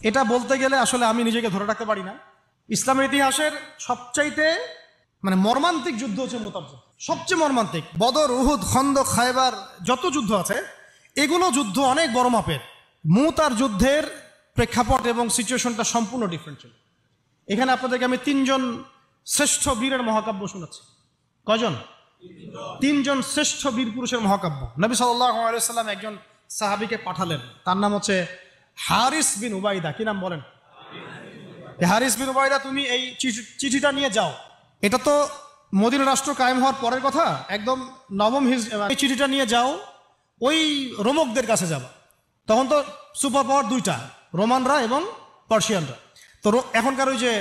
এটা বলতে গেলে আসলে আমি নিজেকে ধরে রাখতে পারি না। ইসলামের ইতিহাসের সবচাইতে মর্মান্তিক যুদ্ধ হচ্ছে মুতার যুদ্ধ, সবচেয়ে মর্মান্তিক। বদর, উহুদ, খন্দক, খায়বার যত যুদ্ধ আছে এগুলো যুদ্ধ অনেক বড় মাপের। মুতার যুদ্ধের প্রেক্ষাপট এবং সিচুয়েশনটা সম্পূর্ণ ডিফারেন্ট ছিল। এখানে আপনাদেরকে আমি 3 জন শ্রেষ্ঠ বীরের মহাকাব্য শোনাচ্ছি। কয়জন? 3 জন শ্রেষ্ঠ বীর পুরুষের মহাকাব্য। নবী সাল্লাল্লাহু আলাইহি ওয়াসাল্লাম একজন সাহাবীকে পাঠালেন, তার নাম হচ্ছে হারিস বিন উবাইদা। কি নাম বলেন? হারিস বিন উবাইদা, তুমি এই চিঠিটা নিয়ে যাও। এটা তো মদিনা রাষ্ট্র কায়েম হওয়ার পরের কথা, একদম নবম এই চিঠিটা নিয়ে যাও, ওই রোমকদের কাছে যাবা। তখন তো সুপার পাওয়ার 2টা, রোমানরা এবং পার্সিয়ানরা। তো এখনকার ওই যে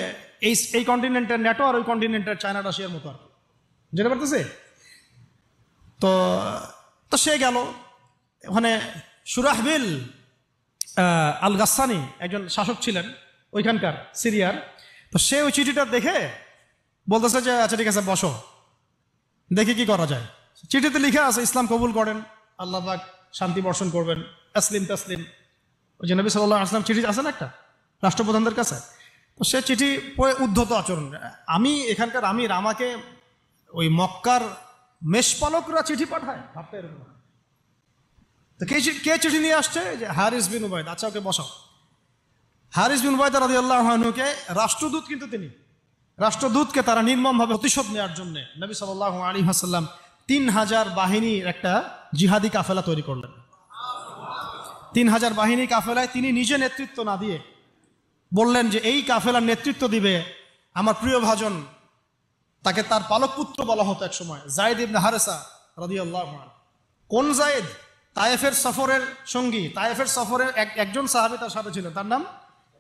এই কন্টিনেন্টের ন্যাটো আর ওই কন্টিনেন্টের চায়না রাশিয়ার মতো আর যেতে পারতেছে। তো তো সে গেল ওখানে। সুরাহবিল আল গাসানি একজন শাসক ছিলেন ওইখানকার সিরিয়ার। তো সে ওই চিঠিটা দেখে বলতেছে যে আচ্ছা ঠিক আছে, বসো, দেখি কি করা যায়। চিঠিতে লিখা আছে ইসলাম কবুল করেন, আল্লাহ পাক শান্তি বর্ষণ করবেন, আসলিম তাসলিম। ওই যে নবী সাল্লাল্লাহু আলাইহি ওয়াসাল্লাম চিঠি আছে না একটা রাষ্ট্রপ্রধানদের কাছে, তো সে চিঠি পড়ে উদ্ধত আচরণ। আমি এখানকার আমির, আমাকে ওই মক্কার মেষপালকরা চিঠি পাঠায়, ভাবতে এরকম। তো কে চিঠি নিয়ে আসছে? যে হারিস বিন উবাইদা। আচ্ছা, ওকে বসাও। হারিস বিন উবাইদা রাদিয়াল্লাহু আনহুকে রাষ্ট্রদূত, কিন্তু তিনি রাষ্ট্রদূতকে তারা নির্মমভাবে প্রতিশোধ নেওয়ার জন্য নবী সাল্লাল্লাহু আলাইহি ওয়াসাল্লাম 3000 বাহিনীর একটা জিহাদি কাফেলা তৈরি করলেন। 3000 বাহিনী কাফেলায় তিনি নিজে নেতৃত্ব না দিয়ে বললেন যে এই কাফেলার নেতৃত্ব দিবে আমার প্রিয় ভাজন, তাকে তার পালক পুত্র বলা হতো এক সময়, যায়েদ ইবনে হারেসা রাদিয়াল্লাহু আনহু। কোন যায়েদ? তায়েফের সফরের সঙ্গী, তায়েফের সফরের একজন সাহাবী তার সাথে ছিলেন, তার নাম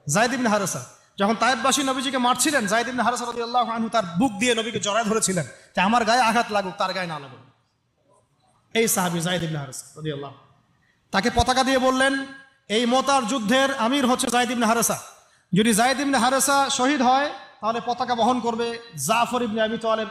যায়েদ ইবনে হারেসা। যখন তায়েফবাসী নবীজিকে মারছিলেন, যায়েদ ইবনে হারেসা রাদিয়াল্লাহু আনহু তার বুক দিয়ে নবীকে জড়ায় ধরেছিলেন যে আমার গায়ে আঘাত লাগুক, তার গায়ে না লাগুক। এই সাহাবী যায়েদ ইবনে হারেসা রাদিয়াল্লাহু, তাকে পতাকা দিয়ে বললেন এই মুতার যুদ্ধের আমির হচ্ছে যায়েদ ইবনে হারেসা। যদি যায়েদ ইবনে হারেসা শহীদ হয় তাহলে পতাকা বহন করবে জাফর ইবনে আবি তালেব।